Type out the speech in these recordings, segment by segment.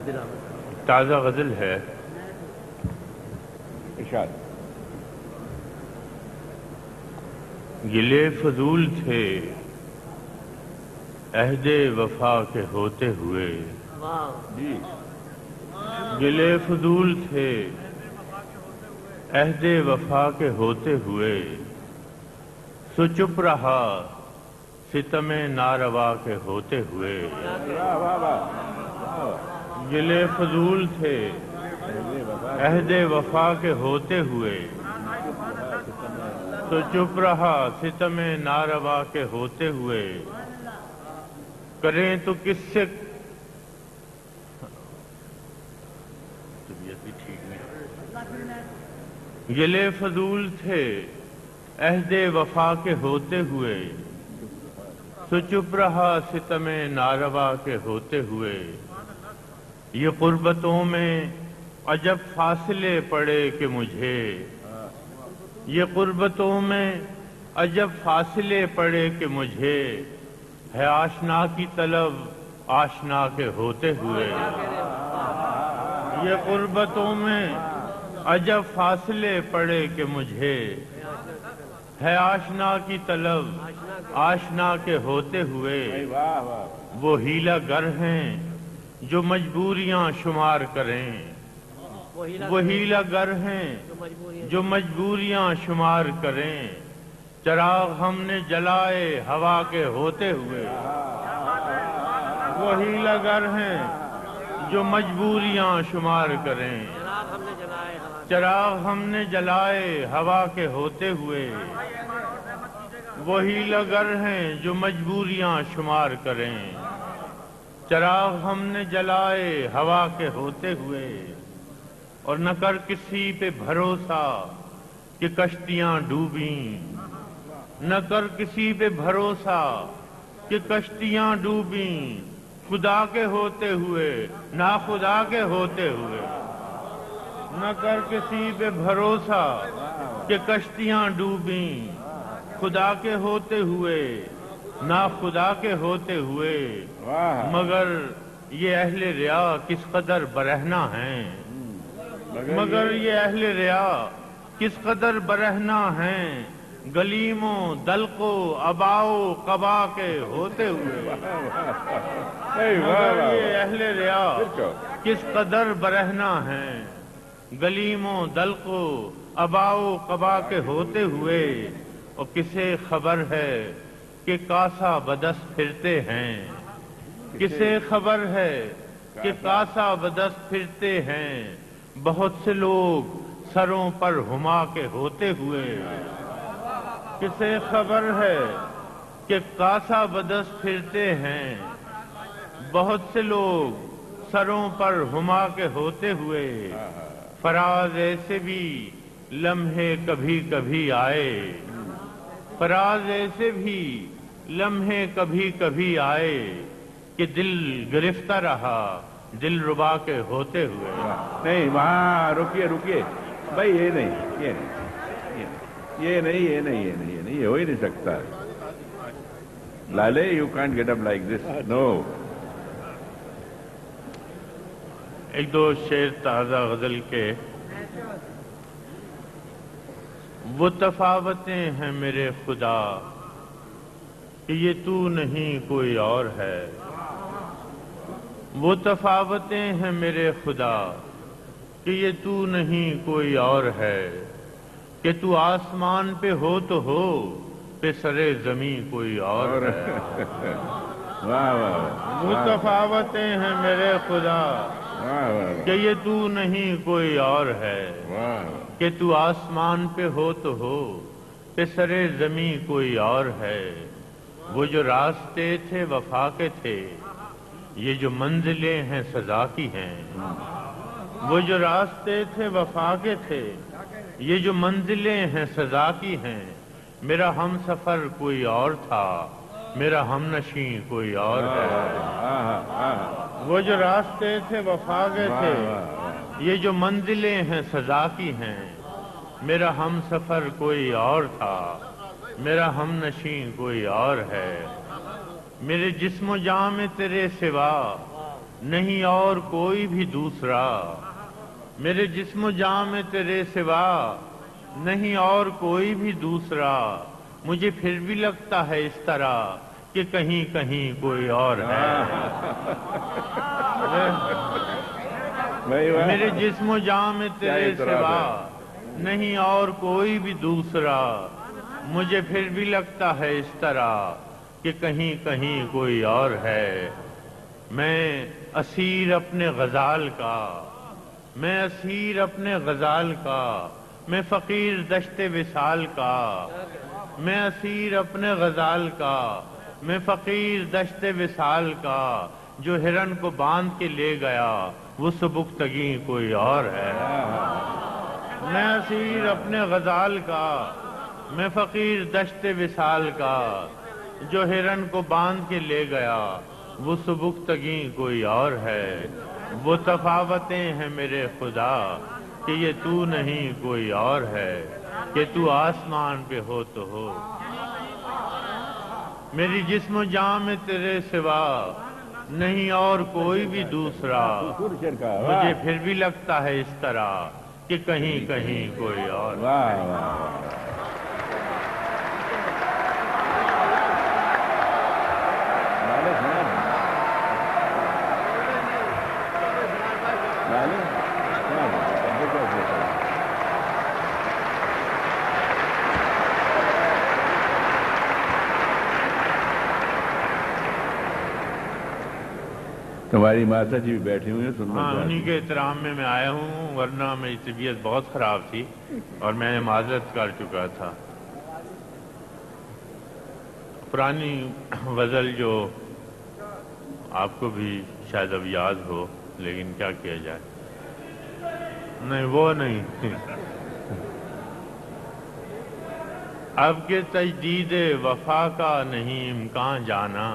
تازہ غزل ہے، ارشاد۔ گلے فضول تھے عہد وفا کے ہوتے ہوئے، گلے فضول تھے عہد وفا کے ہوتے ہوئے، سو چپ رہا ستم ناروا کے ہوتے ہوئے۔ گلے فضول تھے عہد وفا کے ہوتے ہوئے، تو چپ رہا ستم ناروا کے ہوتے ہوئے۔ کریں تو کس سے طبیعت بھی ٹھیک نہیں۔ گلے فضول تھے عہد وفا کے ہوتے ہوئے، تو چپ رہا ستم ناروا کے ہوتے ہوئے۔ یہ قربتوں میں عجب فاصلے پڑے کہ مجھے، یہ قربتوں میں عجب فاصلے پڑے کہ مجھے، ہے آشنا کی طلب آشنا کے ہوتے ہوئے۔ یہ قربتوں میں عجب فاصلے پڑے کہ مجھے، ہے آشنا کی طلب آشنا کے ہوتے ہوئے۔ وہ ہیلا گر ہیں جو مجبوریاں شمار کریں، وہ ہیلا گر ہیں جو مجبوریاں شمار کریں۔ چراغ ہم نے جلائے ہوا کے ہوتے ہوئے، وہ ہیلا گر ہیں جو مجبوریاں شمار کریں۔ چراغ ہم نے جلائے ہوا کے ہوتے ہوئے، وہ ہیلا گر ہیں جو مجبوریاں شمار کریں۔ چراغ ہم نے جلائے ہوا کے ہوتے ہوئے، اور نہ کر کسی پہ بھروسہ کہ کشتیاں ڈوبیں، نہ کر کسی پہ بھروسہ کہ کشتیاں ڈوبیں۔ خدا کے ہوتے ہوئے ناخدا کے ہوتے ہوئے، نہ کر کسی پہ بھروسہ کہ کشتیاں ڈوبیں۔ خدا کے ہوتے ہوئے ناخدا کے ہوتے ہوئے، مگر یہ اہل ریا کس قدر برہنہ ہیں، مگر یہ اہل ریا کس قدر برہنہ ہیں۔ گلیم و دلق و ابا و قبا کے ہوتے ہوئے، مگر یہ اہل ریا کس قدر برہنہ ہیں۔ گلیم و دلق و ابا و قبا کے ہوتے ہوئے، اور کسے خبر ہے کہ کاسا بدست پھرتے ہیں، کسے خبر ہے کہ کاسا بدست پھرتے ہیں۔ بہت سے لوگ سروں پر ہما کے ہوتے ہوئے، کسے خبر ہے کہ کاسا بدست پھرتے ہیں۔ بہت سے لوگ سروں پر ہما کے ہوتے ہوئے، فراز ایسے بھی لمحے کبھی کبھی آئے، فراز ایسے بھی لمحے کبھی کبھی آئے، کہ دل گرفتہ رہا دل ربا کے ہوتے ہوئے۔ نہیں وہاں رکیے رکیے بھائی، یہ نہیں یہ نہیں یہ نہیں یہ نہیں یہ نہیں یہ نہیں، یہ ہو ہی نہیں سکتا۔ لالے you can't get up like this, no. ایک دو شعر تازہ غزل کے۔ وہ تفاوتیں ہیں میرے خدا کہ یہ تو نہیں کوئی اور ہے، وہ تفاوتیں ہیں میرے خدا کہ یہ تو نہیں کوئی اور ہے، کہ تو آسمان پہ ہو تو ہو پہ سرے زمین کوئی اور ہے۔ وہ تفاوتیں ہیں میرے خدا کہ یہ تو نہیں کوئی اور ہے، کہ تو آسمان پہ ہو تو ہو پہ سرے زمین کوئی اور ہے۔ وہ جو راستے تھے وفا کے تھے، یہ جو منزلیں ہیں سزا کی ہیں۔ وہ جو راستے تھے وفا کے تھے، یہ جو منزلیں ہیں سزا کی ہیں۔ میرا ہم سفر کوئی اور تھا، میرا ہم نشیں کوئی اور ہے۔ وہ جو راستے تھے وفا کے تھے، یہ جو منزلیں ہیں سزا کی ہیں۔ میرا ہم سفر کوئی اور تھا، میرا ہم نشیں کوئی اور ہے۔ میرے جسم و جاں میں تیرے سوا نہیں اور کوئی بھی دوسرا، میرے جسم و جاں میں تیرے سوا نہیں اور کوئی بھی دوسرا، مجھے پھر بھی لگتا ہے اس طرح کہ کہیں کہیں کوئی اور ہے۔ میرے جسم و جاں میں تیرے سوا نہیں اور کوئی بھی دوسرا، مجھے پھر بھی لگتا ہے اس طرح کہ کہیں کہیں کوئی اور ہے۔ میں اسیر اپنے غزال کا، میں اسیر اپنے غزال کا، میں فقیر دشت وصال کا، میں اسیر اپنے غزال کا، میں فقیر دشت وصال کا، جو ہرن کو باندھ کے لے گیا وہ سبکتگی کوئی اور ہے۔ میں اسیر اپنے غزال کا، میں فقیر دشت وصال کا، جو ہرن کو باندھ کے لے گیا وہ سبکتگی کوئی اور ہے۔ وہ تفاوتیں ہیں میرے خدا کہ یہ تو نہیں کوئی اور ہے، کہ تو آسمان پہ ہو تو ہو۔ میری جسم و جاں میں تیرے سوا نہیں اور کوئی بھی دوسرا، مجھے پھر بھی لگتا ہے اس طرح کہ کہیں کہیں کوئی اور۔ تمہاری ماتا جی بھی بیٹھی ہوئی ہیں سننا ہاں، چاہتی انہی کے احترام میں آیا ہوں، ورنہ میری طبیعت بہت خراب تھی اور میں نے معذرت کر چکا تھا۔ پرانی غزل جو آپ کو بھی شاید اب یاد ہو، لیکن کیا کیا جائے، نہیں وہ نہیں۔ اب کے تجدید وفا کا نہیں امکان جانا،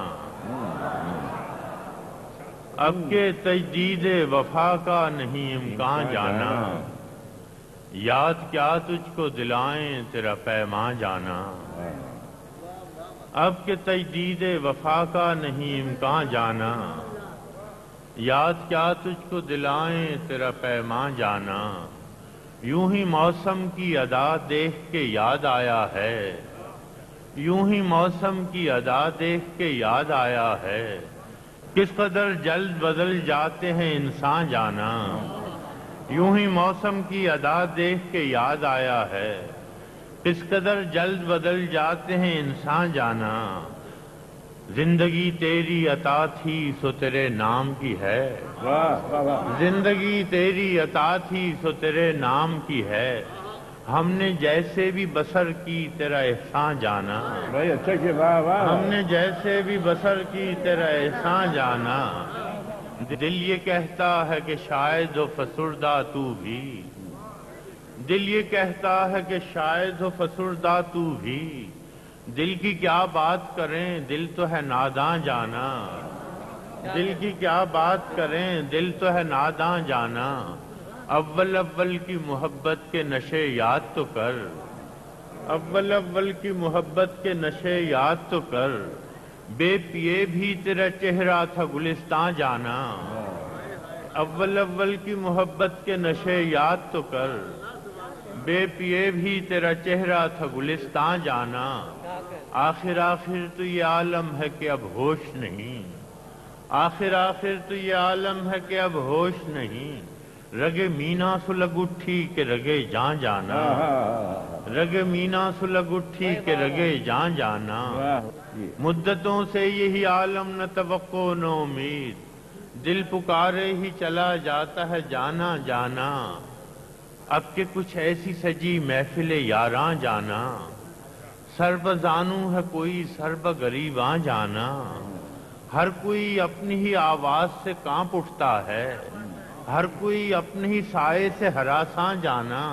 اب کے تجدید وفا کا نہیں امکان جانا، یاد کیا تجھ کو دلائیں تیرا پیمان جانا۔ اب کے تجدید وفا کا نہیں امکان جانا، یاد کیا تجھ کو دلائیں تیرا پیمان جانا۔ یوں ہی موسم کی ادا دیکھ کے یاد آیا ہے، یوں ہی موسم کی ادا دیکھ کے یاد آیا ہے، کس قدر جلد بدل جاتے ہیں انسان جانا۔ یوں ہی موسم کی ادا دیکھ کے یاد آیا ہے، کس قدر جلد بدل جاتے ہیں انسان جانا۔ زندگی تیری عطا تھی سو تیرے نام کی ہے، زندگی تیری عطا تھی سو تیرے نام کی ہے، ہم نے جیسے بھی بسر کی تیرا احسان جانا۔ بھائی اچھا کہ واہ واہ، ہم نے جیسے بھی بسر کی تیرا احسان جانا۔ دل یہ کہتا ہے کہ شاید ہو فسردہ تو بھی، دل یہ کہتا ہے کہ شاید ہو فسردہ تو بھی، دل کی کیا بات کریں دل تو ہے ناداں جانا، دل کی کیا بات کریں دل تو ہے ناداں جانا۔ اول اول کی محبت کے نشے یاد تو کر، اول اول کی محبت کے نشے یاد تو کر، بے پیے بھی تیرا چہرہ تھا گلستان جانا۔ اول اول کی محبت کے نشے یاد تو کر، بے پیے بھی تیرا چہرہ تھا گلستان جانا۔ آخر آخر تو یہ عالم ہے کہ اب ہوش نہیں، آخر آخر تو یہ عالم ہے کہ اب ہوش نہیں، رگے مینا سلگ اٹھی کہ رگے جان جانا، رگے مینا سلگ اٹھی کہ رگے جان جانا۔ مدتوں سے یہی عالم نہ توقع نہ امید، دل پکارے ہی چلا جاتا ہے جانا جانا۔ اب کہ کچھ ایسی سجی محفل یاراں جانا، سر بزانو ہے کوئی سر بغریباں جانا، ہر کوئی اپنی ہی آواز سے کانپ اٹھتا ہے، ہر کوئی اپنے ہی سائے سے ہراساں جانا۔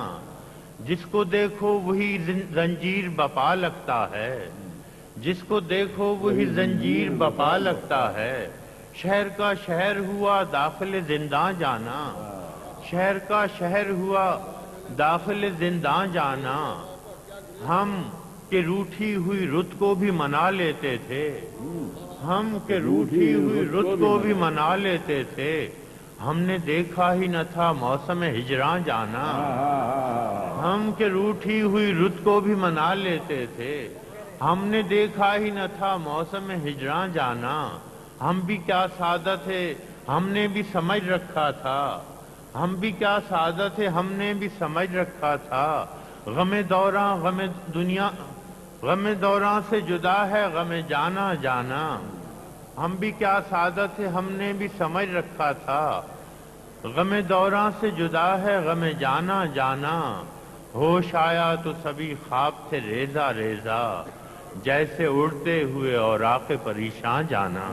جس کو دیکھو وہی زنجیر بپا لگتا ہے، جس کو دیکھو وہی زنجیر بپا لگتا ہے، شہر کا شہر ہوا داخل زندان جانا، شہر کا شہر ہوا داخل زندان جانا۔ ہم کہ روٹھی ہوئی رت کو بھی منا لیتے تھے، ہم کہ روٹھی ہوئی رت کو بھی منا لیتے تھے، ہم نے دیکھا ہی نہ تھا موسم ہجراں جانا۔ ہم کہ روٹھی ہوئی رت کو بھی منا لیتے تھے، ہم نے دیکھا ہی نہ تھا موسم ہجراں جانا۔ ہم بھی کیا سعادت ہے ہم نے بھی سمجھ رکھا تھا، ہم بھی کیا سعادت ہے ہم نے بھی سمجھ رکھا تھا۔ غم دوراں غم دنیا، غم دوراں سے جدا ہے غم جانا جانا۔ ہم بھی کیا سعادت ہے ہم نے بھی سمجھ رکھا تھا، غم دوراں سے جدا ہے غم جانا جانا۔ ہوش آیا تو سبھی خواب تھے ریزہ ریزہ، جیسے اڑتے ہوئے اوراق پریشاں جانا۔